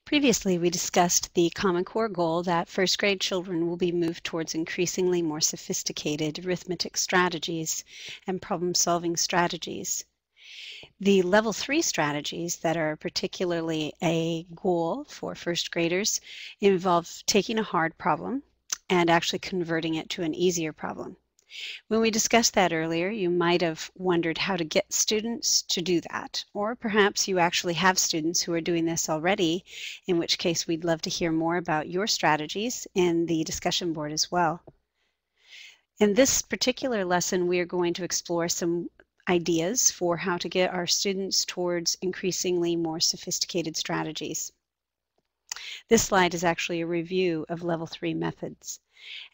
Previously, we discussed the Common Core goal that first grade children will be moved towards increasingly more sophisticated arithmetic strategies and problem-solving strategies. The Level 3 strategies that are particularly a goal for first graders involve taking a hard problem and actually converting it to an easier problem. When we discussed that earlier, you might have wondered how to get students to do that, or perhaps you actually have students who are doing this already, in which case we'd love to hear more about your strategies in the discussion board as well. In this particular lesson, we are going to explore some ideas for how to get our students towards increasingly more sophisticated strategies. This slide is actually a review of Level 3 methods.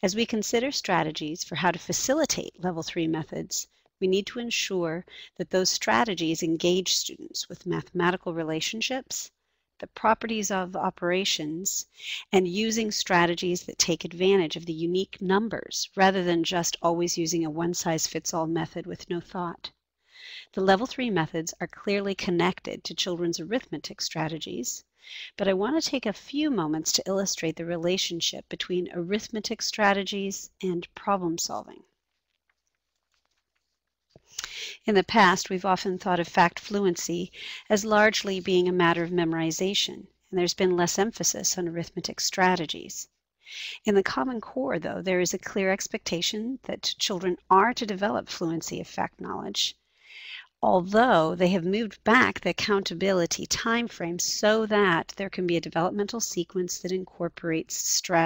As we consider strategies for how to facilitate Level 3 methods, we need to ensure that those strategies engage students with mathematical relationships, the properties of operations, and using strategies that take advantage of the unique numbers rather than just always using a one-size-fits-all method with no thought. The Level 3 methods are clearly connected to children's arithmetic strategies, but I want to take a few moments to illustrate the relationship between arithmetic strategies and problem solving. In the past, we've often thought of fact fluency as largely being a matter of memorization, and there's been less emphasis on arithmetic strategies. In the Common Core, though, there is a clear expectation that children are to develop fluency of fact knowledge, although they have moved back the accountability time frame so that there can be a developmental sequence that incorporates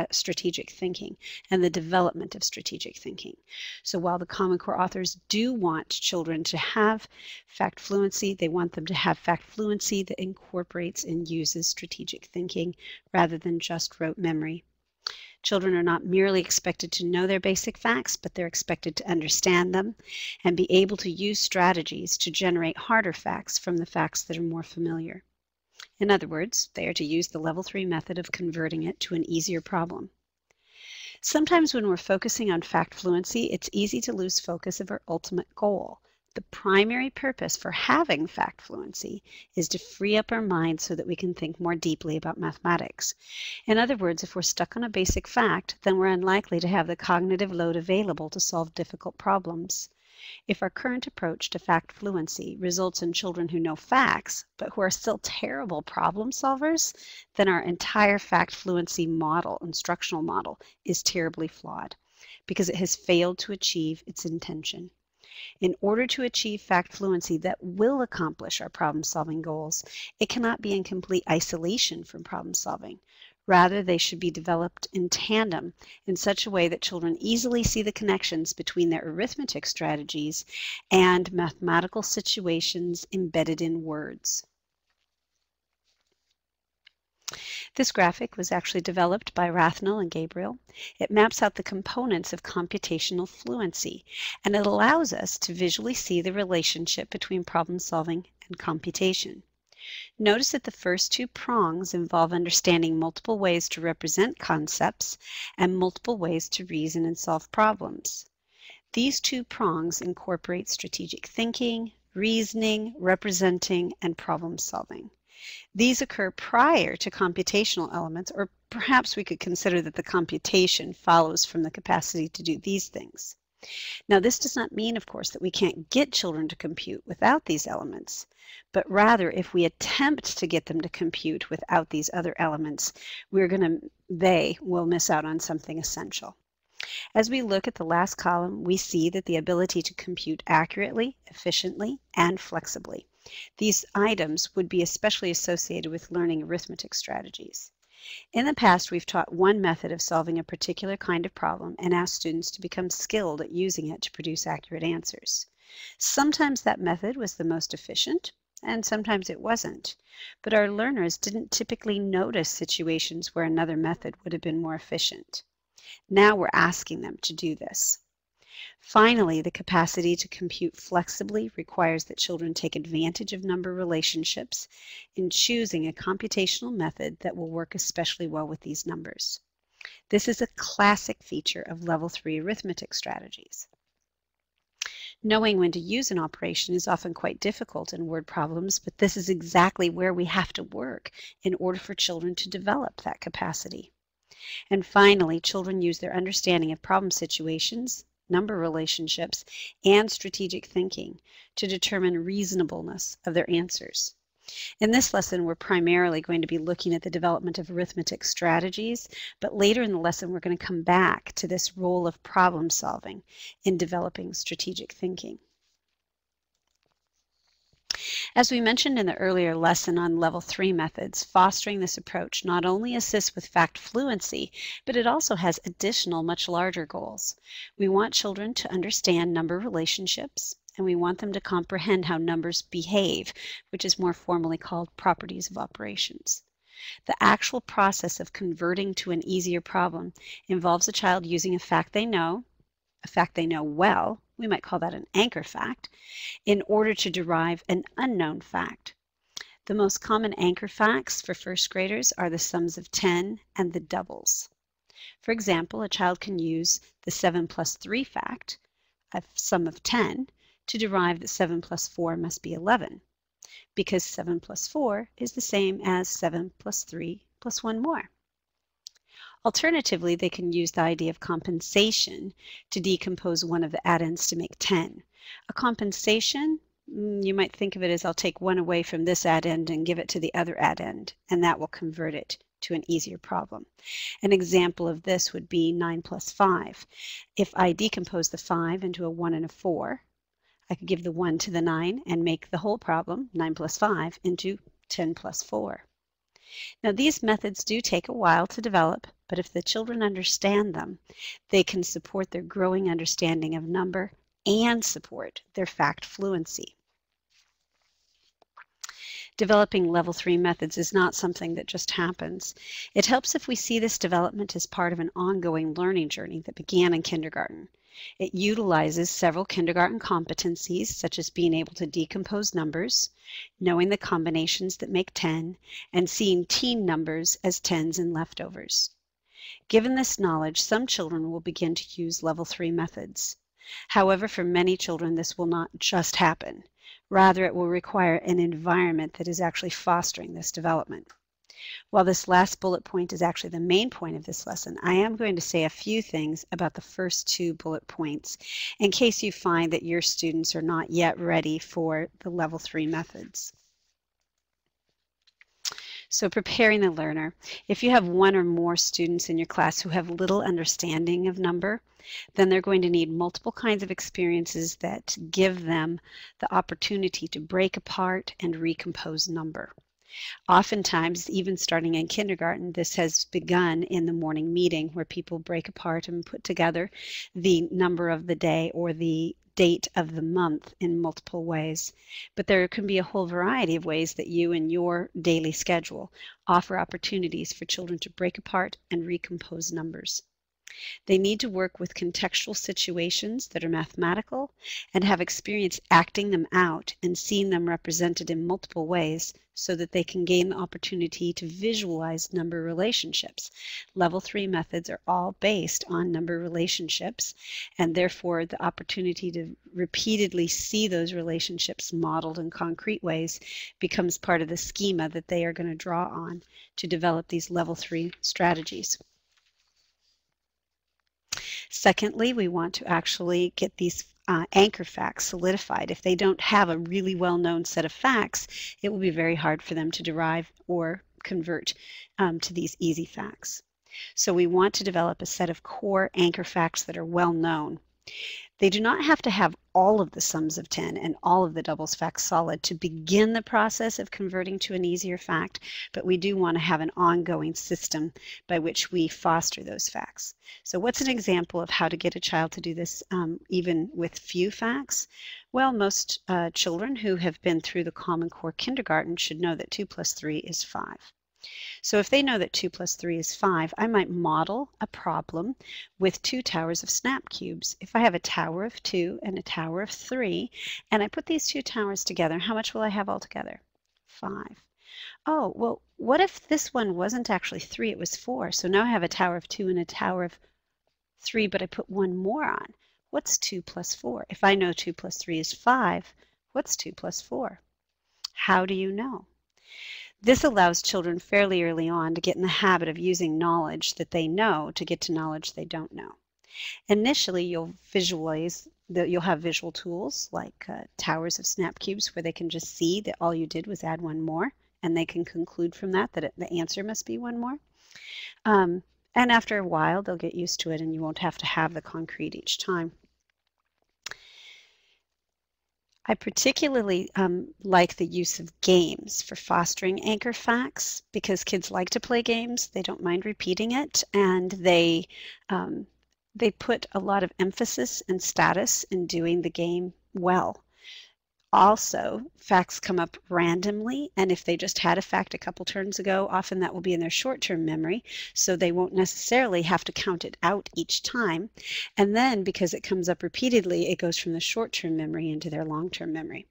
strategic thinking and the development of strategic thinking. So while the Common Core authors do want children to have fact fluency, they want them to have fact fluency that incorporates and uses strategic thinking rather than just rote memory. Children are not merely expected to know their basic facts, but they're expected to understand them and be able to use strategies to generate harder facts from the facts that are more familiar. In other words, they are to use the Level 3 method of converting it to an easier problem. Sometimes when we're focusing on fact fluency, it's easy to lose focus of our ultimate goal. The primary purpose for having fact fluency is to free up our minds so that we can think more deeply about mathematics. In other words, if we're stuck on a basic fact, then we're unlikely to have the cognitive load available to solve difficult problems. If our current approach to fact fluency results in children who know facts, but who are still terrible problem solvers, then our entire fact fluency model, instructional model, is terribly flawed because it has failed to achieve its intention. In order to achieve fact fluency that will accomplish our problem-solving goals, it cannot be in complete isolation from problem solving. Rather, they should be developed in tandem in such a way that children easily see the connections between their arithmetic strategies and mathematical situations embedded in words. This graphic was actually developed by Rathnell and Gabriel. It maps out the components of computational fluency, and it allows us to visually see the relationship between problem solving and computation. Notice that the first two prongs involve understanding multiple ways to represent concepts and multiple ways to reason and solve problems. These two prongs incorporate strategic thinking, reasoning, representing, and problem solving. These occur prior to computational elements, or perhaps we could consider that the computation follows from the capacity to do these things. Now, this does not mean, of course, that we can't get children to compute without these elements, but rather if we attempt to get them to compute without these other elements, they will miss out on something essential. As we look at the last column, we see that the ability to compute accurately, efficiently, and flexibly. These items would be especially associated with learning arithmetic strategies. In the past, we've taught one method of solving a particular kind of problem and asked students to become skilled at using it to produce accurate answers. Sometimes that method was the most efficient, and sometimes it wasn't. But our learners didn't typically notice situations where another method would have been more efficient. Now we're asking them to do this. Finally, the capacity to compute flexibly requires that children take advantage of number relationships in choosing a computational method that will work especially well with these numbers. This is a classic feature of Level 3 arithmetic strategies. Knowing when to use an operation is often quite difficult in word problems, but this is exactly where we have to work in order for children to develop that capacity. And finally, children use their understanding of problem situations, number relationships, and strategic thinking to determine reasonableness of their answers. In this lesson, we're primarily going to be looking at the development of arithmetic strategies, but later in the lesson, we're going to come back to this role of problem solving in developing strategic thinking. As we mentioned in the earlier lesson on Level 3 methods, fostering this approach not only assists with fact fluency, but it also has additional, much larger goals. We want children to understand number relationships, and we want them to comprehend how numbers behave, which is more formally called properties of operations. The actual process of converting to an easier problem involves a child using a fact they know well, we might call that an anchor fact, in order to derive an unknown fact. The most common anchor facts for first graders are the sums of 10 and the doubles. For example, a child can use the 7 plus 3 fact, a sum of 10, to derive that 7 plus 4 must be 11, because 7 plus 4 is the same as 7 plus 3 plus 1 more. Alternatively, they can use the idea of compensation to decompose one of the addends to make 10. A compensation, you might think of it as I'll take one away from this addend and give it to the other addend, and that will convert it to an easier problem. An example of this would be 9 plus 5. If I decompose the 5 into a 1 and a 4, I could give the 1 to the 9 and make the whole problem, 9 plus 5, into 10 plus 4. Now, these methods do take a while to develop, but if the children understand them, they can support their growing understanding of number and support their fact fluency. Developing Level 3 methods is not something that just happens. It helps if we see this development as part of an ongoing learning journey that began in kindergarten. It utilizes several kindergarten competencies, such as being able to decompose numbers, knowing the combinations that make 10, and seeing teen numbers as tens and leftovers. Given this knowledge, some children will begin to use Level 3 methods. However, for many children, this will not just happen. Rather, it will require an environment that is actually fostering this development. While this last bullet point is actually the main point of this lesson, I am going to say a few things about the first two bullet points in case you find that your students are not yet ready for the Level 3 methods. So preparing the learner. If you have one or more students in your class who have little understanding of number, then they're going to need multiple kinds of experiences that give them the opportunity to break apart and recompose number. Oftentimes, even starting in kindergarten, this has begun in the morning meeting where people break apart and put together the number of the day or the date of the month in multiple ways. But there can be a whole variety of ways that you in your daily schedule offer opportunities for children to break apart and recompose numbers. They need to work with contextual situations that are mathematical and have experience acting them out and seeing them represented in multiple ways so that they can gain the opportunity to visualize number relationships. Level 3 methods are all based on number relationships, and therefore the opportunity to repeatedly see those relationships modeled in concrete ways becomes part of the schema that they are going to draw on to develop these Level 3 strategies. Secondly, we want to actually get these anchor facts solidified. If they don't have a really well-known set of facts, it will be very hard for them to derive or convert to these easy facts. So we want to develop a set of core anchor facts that are well-known. They do not have to have all of the sums of 10 and all of the doubles facts solid to begin the process of converting to an easier fact, but we do want to have an ongoing system by which we foster those facts. So what's an example of how to get a child to do this even with few facts? Well, most children who have been through the Common Core kindergarten should know that 2 plus 3 is 5. So if they know that 2 plus 3 is 5, I might model a problem with 2 towers of snap cubes. If I have a tower of 2 and a tower of 3, and I put these 2 towers together, how much will I have altogether? 5. Oh, well, what if this one wasn't actually 3, it was 4? So now I have a tower of 2 and a tower of 3, but I put one more on. What's 2 plus 4? If I know 2 plus 3 is 5, what's 2 plus 4? How do you know? This allows children fairly early on to get in the habit of using knowledge that they know to get to knowledge they don't know. Initially, you'll have visual tools like towers of snap cubes where they can just see that all you did was add one more, and they can conclude from that the answer must be one more. And after a while, they'll get used to it, and you won't have to have the concrete each time. I particularly like the use of games for fostering anchor facts because kids like to play games. They don't mind repeating it, and they put a lot of emphasis and status in doing the game well. Also, facts come up randomly, and if they just had a fact a couple turns ago, often that will be in their short-term memory, so they won't necessarily have to count it out each time. And then, because it comes up repeatedly, it goes from the short-term memory into their long-term memory.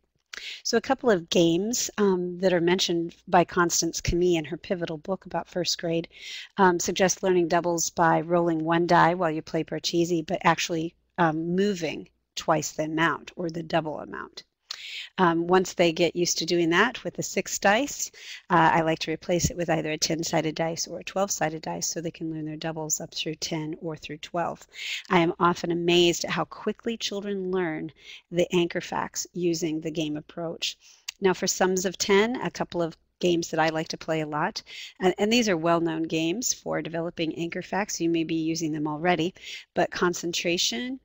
So a couple of games that are mentioned by Constance Camille in her pivotal book about first grade suggest learning doubles by rolling one die while you play Parcheesi, but actually moving twice the amount or the double amount. Once they get used to doing that with the 6 dice, I like to replace it with either a 10-sided dice or a 12-sided dice so they can learn their doubles up through 10 or through 12. I am often amazed at how quickly children learn the anchor facts using the game approach. Now for sums of 10, a couple of games that I like to play a lot, and these are well-known games for developing anchor facts. You may be using them already, but concentration,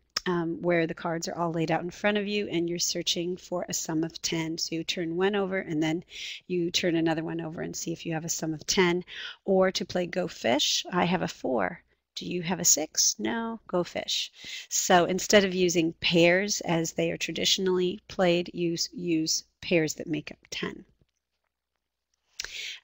where the cards are all laid out in front of you and you're searching for a sum of 10. So you turn one over and then you turn another one over and see if you have a sum of 10. Or to play Go Fish, I have a 4. Do you have a 6? No, Go Fish. So instead of using pairs as they are traditionally played, use pairs that make up 10.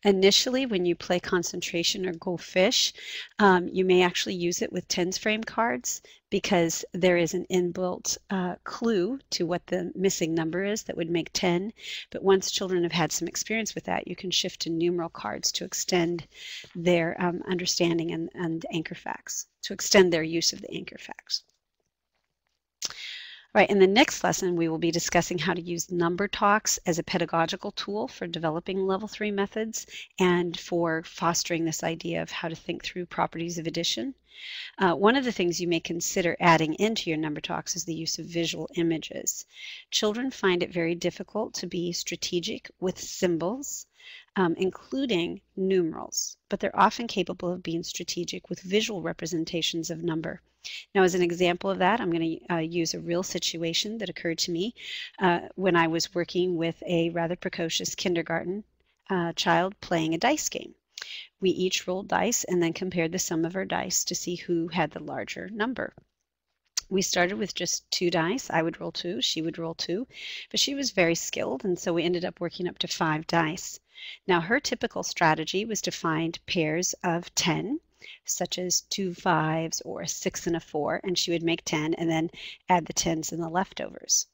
Initially, when you play concentration or Go Fish, you may actually use it with tens frame cards because there is an inbuilt clue to what the missing number is that would make 10. But once children have had some experience with that, you can shift to numeral cards to extend their understanding and anchor facts, to extend their use of the anchor facts. All right, in the next lesson, we will be discussing how to use number talks as a pedagogical tool for developing level 3 methods and for fostering this idea of how to think through properties of addition. One of the things you may consider adding into your number talks is the use of visual images. Children find it very difficult to be strategic with symbols, including numerals, but they're often capable of being strategic with visual representations of number. Now, as an example of that, I'm going to use a real situation that occurred to me when I was working with a rather precocious kindergarten child playing a dice game. We each rolled dice and then compared the sum of our dice to see who had the larger number. We started with just 2 dice. I would roll 2, she would roll 2, but she was very skilled, and so we ended up working up to 5 dice. Now, her typical strategy was to find pairs of 10, such as 2 5s or a 6 and a 4, and she would make 10 and then add the 10s and the leftovers.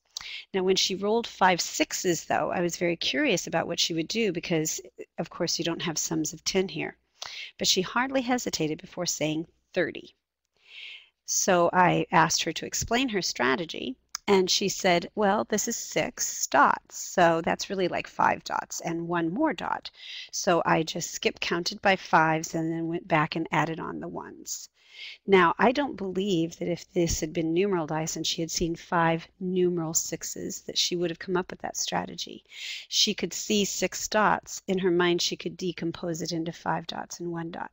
Now, when she rolled 5 6s, though, I was very curious about what she would do because, of course, you don't have sums of 10 here. But she hardly hesitated before saying 30. So I asked her to explain her strategy, and she said, well, this is 6 dots, so that's really like 5 dots and 1 more dot. So I just skip counted by 5s and then went back and added on the 1s. Now, I don't believe that if this had been numeral dice and she had seen 5 numeral 6s, that she would have come up with that strategy. She could see 6 dots. In her mind, she could decompose it into 5 dots and 1 dot.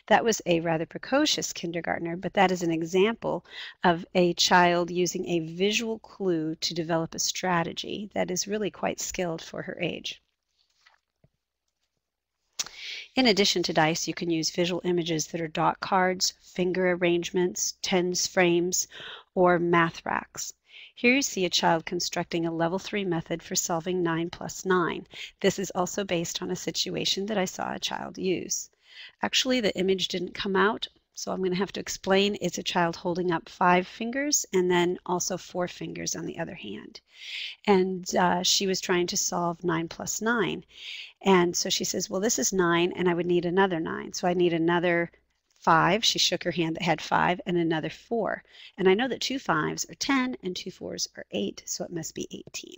That was a rather precocious kindergartner, but that is an example of a child using a visual clue to develop a strategy that is really quite skilled for her age. In addition to dice, you can use visual images that are dot cards, finger arrangements, tens frames, or math racks. Here you see a child constructing a level 3 method for solving 9 plus 9. This is also based on a situation that I saw a child use. Actually, the image didn't come out, so I'm going to have to explain. It's a child holding up 5 fingers and then also 4 fingers on the other hand. And she was trying to solve 9 plus 9. And so she says, well, this is 9, and I would need another 9. So I need another 5. She shook her hand that had 5 and another 4. And I know that 2 5s are 10 and 2 4s are 8, so it must be 18.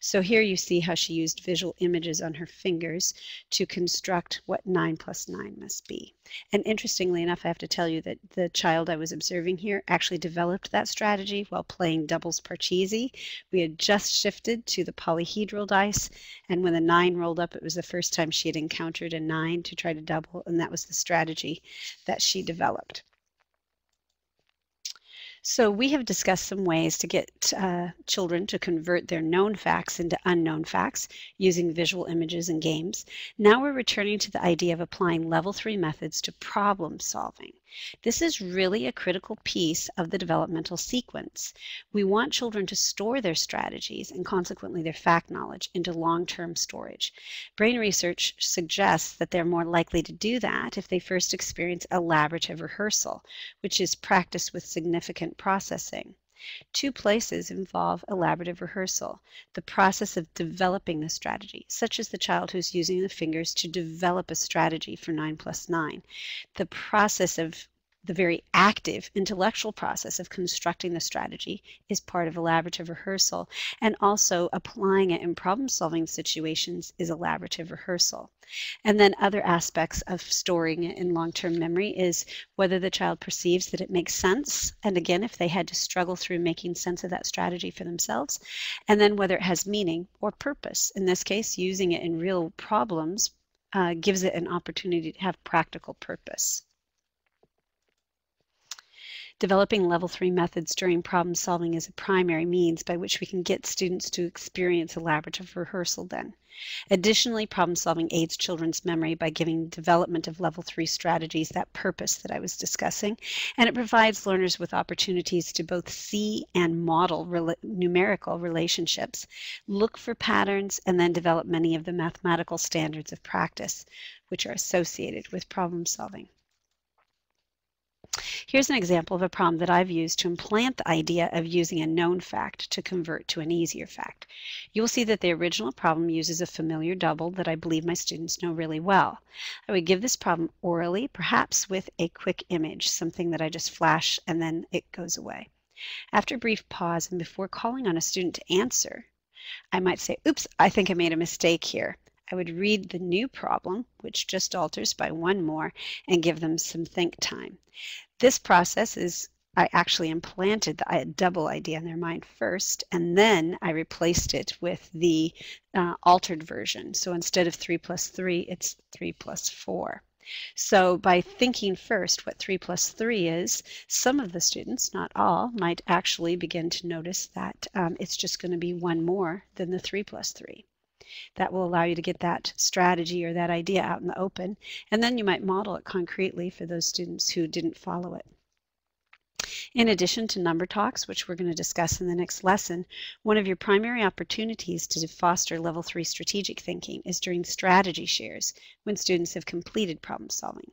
So here you see how she used visual images on her fingers to construct what 9 plus 9 must be. And interestingly enough, I have to tell you that the child I was observing here actually developed that strategy while playing doubles parcheesi. We had just shifted to the polyhedral dice, and when the 9 rolled up, it was the first time she had encountered a 9 to try to double, and that was the strategy that she developed. So we have discussed some ways to get children to convert their known facts into unknown facts using visual images and games. Now we're returning to the idea of applying level 3 methods to problem solving. This is really a critical piece of the developmental sequence. We want children to store their strategies and consequently their fact knowledge into long-term storage. Brain research suggests that they're more likely to do that if they first experience elaborative rehearsal, which is practice with significant processing. 2 places involve elaborative rehearsal: the process of developing the strategy, such as the child who's using the fingers to develop a strategy for 9 plus 9. The process of the very active intellectual process of constructing the strategy is part of elaborative rehearsal, and also applying it in problem-solving situations is elaborative rehearsal. And then other aspects of storing it in long-term memory is whether the child perceives that it makes sense, and again, if they had to struggle through making sense of that strategy for themselves, and then whether it has meaning or purpose. In this case, using it in real problems gives it an opportunity to have practical purpose. Developing level 3 methods during problem solving is a primary means by which we can get students to experience elaborative rehearsal then. Additionally, problem solving aids children's memory by giving development of level 3 strategies that purpose that I was discussing, and it provides learners with opportunities to both see and model numerical relationships, look for patterns, and then develop many of the mathematical standards of practice which are associated with problem solving. Here's an example of a problem that I've used to implant the idea of using a known fact to convert to an easier fact. You'll see that the original problem uses a familiar double that I believe my students know really well. I would give this problem orally, perhaps with a quick image, something that I just flash and then it goes away. After a brief pause and before calling on a student to answer, I might say, "Oops, I think I made a mistake here." I would read the new problem, which just alters by 1 more, and give them some think time. This process is, I actually implanted the double idea in their mind first, and then I replaced it with the altered version. So instead of 3 plus 3, it's 3 plus 4. So by thinking first what 3 plus 3 is, some of the students, not all, might actually begin to notice that it's just going to be 1 more than the 3 plus 3. That will allow you to get that strategy or that idea out in the open, and then you might model it concretely for those students who didn't follow it. In addition to number talks, which we're going to discuss in the next lesson, one of your primary opportunities to foster level 3 strategic thinking is during strategy shares when students have completed problem solving.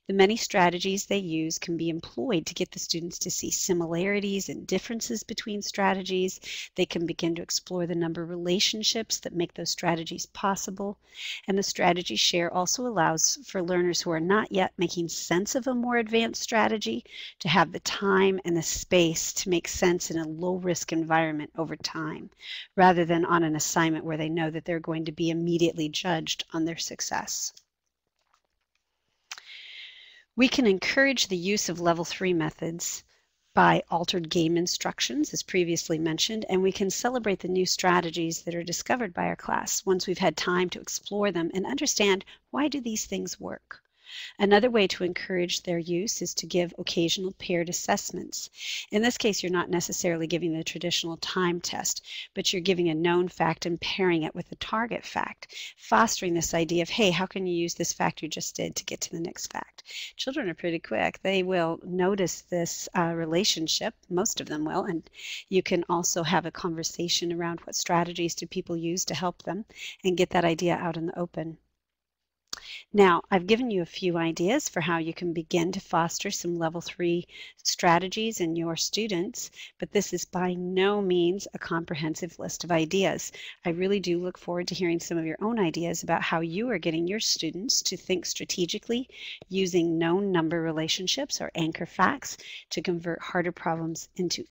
The many strategies they use can be employed to get the students to see similarities and differences between strategies. They can begin to explore the number of relationships that make those strategies possible. And the strategy share also allows for learners who are not yet making sense of a more advanced strategy to have the time and the space to make sense in a low-risk environment over time, rather than on an assignment where they know that they're going to be immediately judged on their success. We can encourage the use of level 3 methods by altered game instructions, as previously mentioned, and we can celebrate the new strategies that are discovered by our class once we've had time to explore them and understand, why do these things work? Another way to encourage their use is to give occasional paired assessments. In this case, you're not necessarily giving the traditional time test, but you're giving a known fact and pairing it with a target fact, fostering this idea of, hey, how can you use this fact you just did to get to the next fact? Children are pretty quick. They will notice this relationship, most of them will, and you can also have a conversation around what strategies do people use to help them and get that idea out in the open. Now, I've given you a few ideas for how you can begin to foster some level 3 strategies in your students, but this is by no means a comprehensive list of ideas. I really do look forward to hearing some of your own ideas about how you are getting your students to think strategically using known number relationships or anchor facts to convert harder problems into